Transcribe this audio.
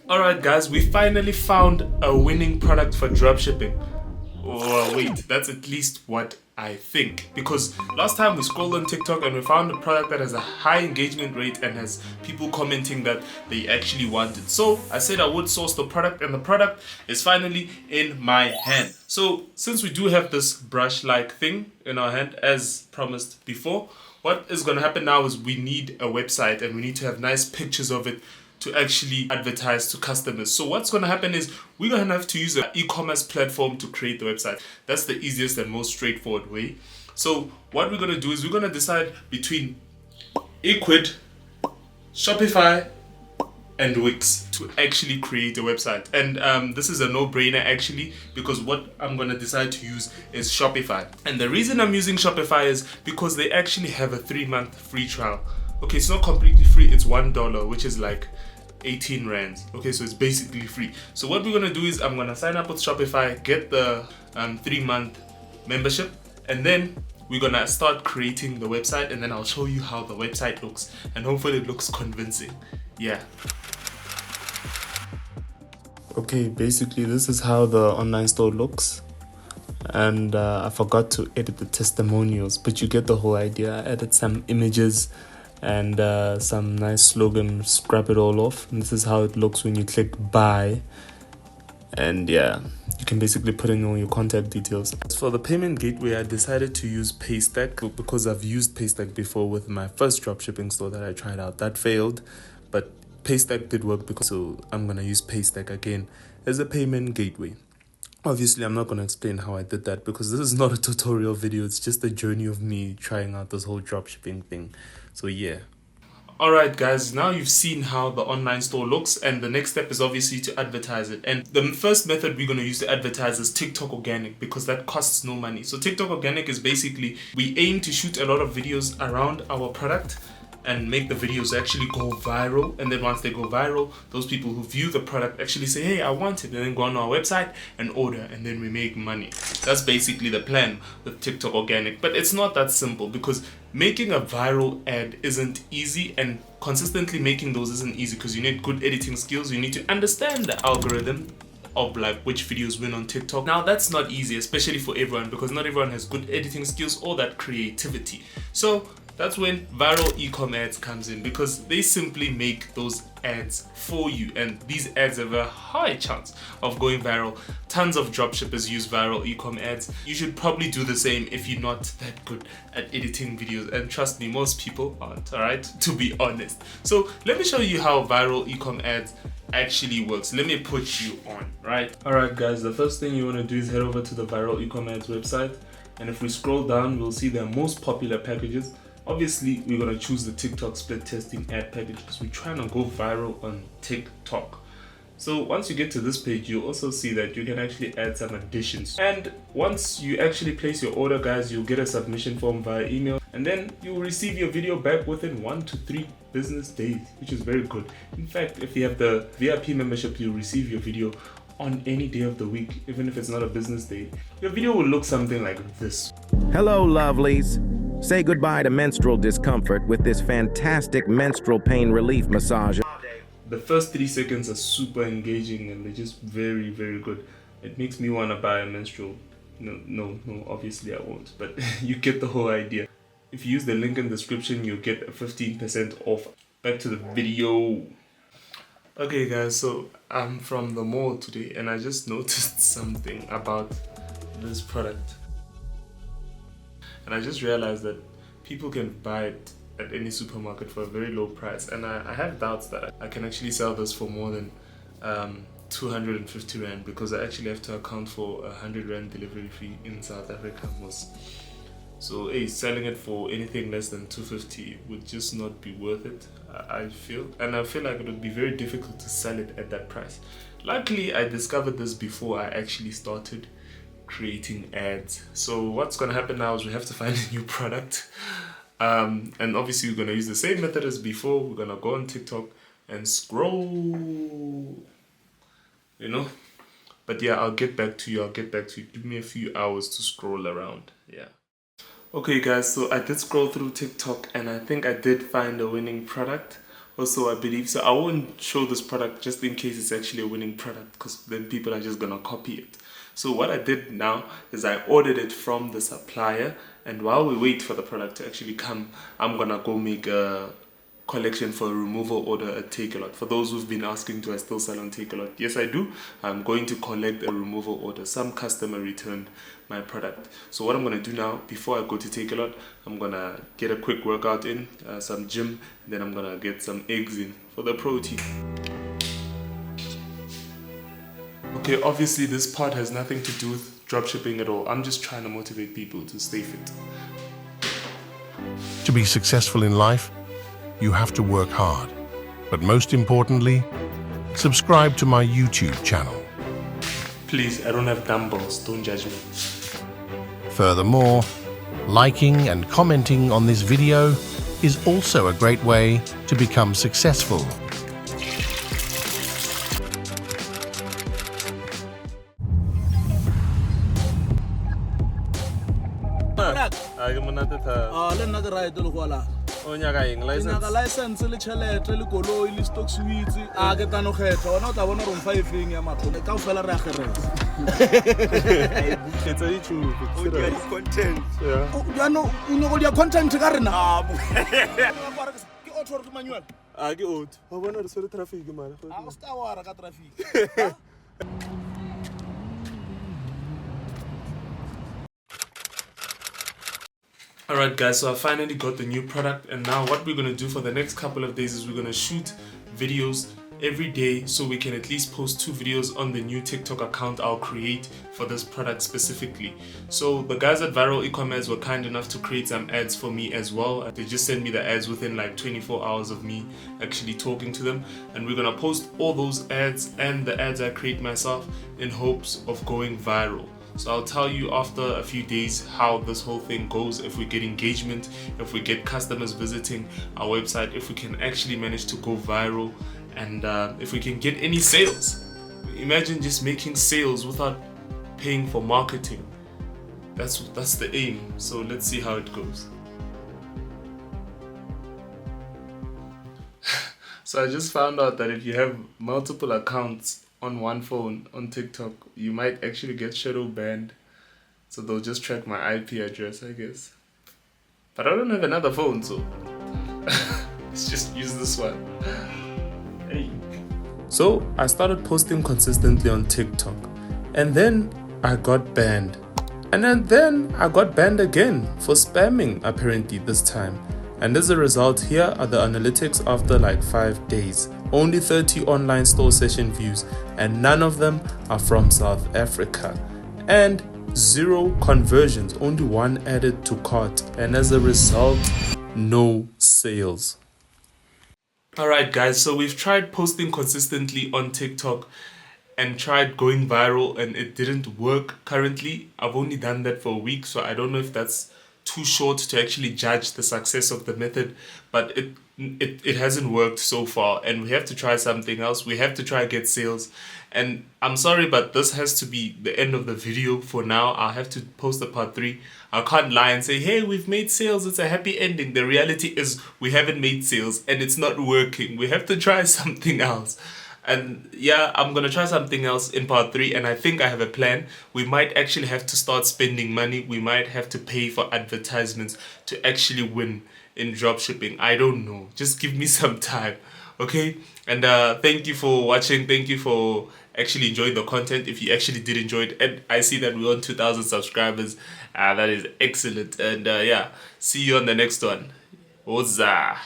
Alright guys, we finally found a winning product for dropshipping. Oh wait, that's at least what I think. Because last time we scrolled on TikTok and we found a product that has a high engagement rate and has people commenting that they actually want it. So I said I would source the product, and the product is finally in my hand. So since we do have this brush-like thing in our hand as promised before, what is going to happen now is we need a website and we need to have nice pictures of it to actually advertise to customers. So what's going to happen is we're going to have to use an e-commerce platform to create the website. That's the easiest and most straightforward way. So what we're going to do is we're going to decide between Equid, Shopify, and Wix to actually create a website. And this is a no-brainer actually, because what I'm going to decide to use is Shopify. And the reason I'm using Shopify is because they actually have a 3-month free trial. Okay, it's not completely free, it's $1, which is like 18 rands. Okay, so it's basically free. So what we're gonna do is I'm gonna sign up with Shopify, get the 3-month membership, and then we're gonna start creating the website, and then I'll show you how the website looks, and hopefully it looks convincing. Yeah. Okay, basically this is how the online store looks. And I forgot to edit the testimonials, but you get the whole idea. I added some images and some nice slogan, scrap it all off. And this is how it looks when you click buy. And yeah, you can basically put in all your contact details. As for the payment gateway, I decided to use Paystack because I've used Paystack before with my first dropshipping store that I tried out. That failed, but Paystack did work, so I'm gonna use Paystack again as a payment gateway. Obviously, I'm not going to explain how I did that because this is not a tutorial video. It's just a journey of me trying out this whole dropshipping thing. So yeah. Alright guys, now you've seen how the online store looks, and the next step is obviously to advertise it. And the first method we're going to use to advertise is TikTok Organic, because that costs no money. So TikTok Organic is basically, we aim to shoot a lot of videos around our product and make the videos actually go viral, and then once they go viral, those people who view the product actually say, hey, I want it, and then go on our website and order, and then we make money. That's basically the plan with TikTok Organic. But it's not that simple, because making a viral ad isn't easy, and consistently making those isn't easy, because you need good editing skills. You need to understand the algorithm of like which videos win on TikTok. Now that's not easy, especially for everyone, because not everyone has good editing skills or that creativity. So that's when viral e-com ads comes in, because they simply make those ads for you, and these ads have a high chance of going viral. Tons of dropshippers use viral e-com ads. You should probably do the same if you're not that good at editing videos, and trust me, most people aren't, alright, to be honest. So let me show you how viral e-com ads actually works. Let me put you on, right? Alright guys, the first thing you want to do is head over to the viral e-com ads website, and if we scroll down, we'll see their most popular packages. Obviously, we're going to choose the TikTok split testing ad package because we're trying to go viral on TikTok. So once you get to this page, you'll also see that you can actually add some additions. And once you actually place your order, guys, you'll get a submission form via email, and then you'll receive your video back within 1 to 3 business days, which is very good. In fact, if you have the VIP membership, you'll receive your video on any day of the week, even if it's not a business day. Your video will look something like this. Hello, lovelies. Say goodbye to menstrual discomfort with this fantastic menstrual pain relief massage. The first 3 seconds are super engaging, and they're just very, very good. It makes me want to buy a menstrual. No, obviously I won't, but you get the whole idea. If you use the link in the description, you'll get a 15% off. Back to the video. Okay guys, so I'm from the mall today, and I just noticed something about this product. And I just realized that people can buy it at any supermarket for a very low price, and I have doubts that I can actually sell this for more than 250 rand, because I actually have to account for 100 rand delivery fee in South Africa most. So hey, selling it for anything less than 250 would just not be worth it, I feel. And I feel like it would be very difficult to sell it at that price. Luckily, I discovered this before I actually started creating ads. So what's gonna happen now is we have to find a new product, and obviously we're gonna use the same method as before. We're gonna go on TikTok and scroll, but yeah, I'll get back to you. Give me a few hours to scroll around. Yeah. Okay guys, so I did scroll through TikTok, and I think I did find a winning product. Also, I believe so. I won't show this product just in case it's actually a winning product, because then people are just gonna copy it. So what I did now is I ordered it from the supplier, and while we wait for the product to actually come, I'm gonna go make a collection for a removal order at Take A Lot. For those who've been asking, do I still sell on Take A Lot? Yes, I do. I'm going to collect a removal order. Some customer returned my product. So what I'm going to do now, before I go to Take A Lot, I'm going to get a quick workout in, some gym, then I'm going to get some eggs in for the protein. Okay, obviously this part has nothing to do with dropshipping at all. I'm just trying to motivate people to stay fit. To be successful in life, you have to work hard. But most importantly, subscribe to my YouTube channel. Please, I don't have dumbbells. Don't judge me. Furthermore, liking and commenting on this video is also a great way to become successful. license le tšhelete le koloi le stock sweets a ke tano kgetha ona o tla bona rong 5 eng ya matlole ka ofela re a geretse It's a YouTube. It's content yeah. ya no uno go dia content ka rena ke auto ke manual Ke out. Wa bona re sore traffic mara. a ska wa ra ka traffic. Alright guys, so I finally got the new product, and now what we're going to do for the next couple of days is we're going to shoot videos every day so we can at least post 2 videos on the new TikTok account I'll create for this product specifically. So the guys at Viral E-commerce were kind enough to create some ads for me as well. They just sent me the ads within like 24 hours of me actually talking to them, and we're going to post all those ads and the ads I create myself in hopes of going viral. So I'll tell you after a few days how this whole thing goes, if we get engagement, if we get customers visiting our website, if we can actually manage to go viral, and if we can get any sales. Imagine just making sales without paying for marketing. That's the aim. So let's see how it goes. So I just found out that if you have multiple accounts on one phone on TikTok, you might actually get shadow banned. So they'll just track my IP address, I guess. But I don't have another phone, so let's just use this one. Hey. So I started posting consistently on TikTok, and then I got banned. And then I got banned again for spamming, apparently this time. And as a result, here are the analytics after like 5 days. Only 30 online store session views, and none of them are from South Africa. And 0 conversions, only 1 added to cart. And as a result, no sales. Alright guys, so we've tried posting consistently on TikTok and tried going viral, and it didn't work currently. I've only done that for a week, so I don't know if that's too short to actually judge the success of the method, but it hasn't worked so far, and we have to try something else. We have to try get sales, and I'm sorry, but this has to be the end of the video for now. I'll have to post a part 3. I can't lie and say, hey, we've made sales, it's a happy ending. The reality is we haven't made sales and it's not working. We have to try something else. And yeah, I'm gonna try something else in part 3, and I think I have a plan. We might actually have to start spending money. We might have to pay for advertisements to actually win in dropshipping. I don't know. Just give me some time, okay? And thank you for watching. Thank you for actually enjoying the content. If you actually did enjoy it, and I see that we're on 2,000 subscribers, that is excellent. And yeah, see you on the next one. Oza.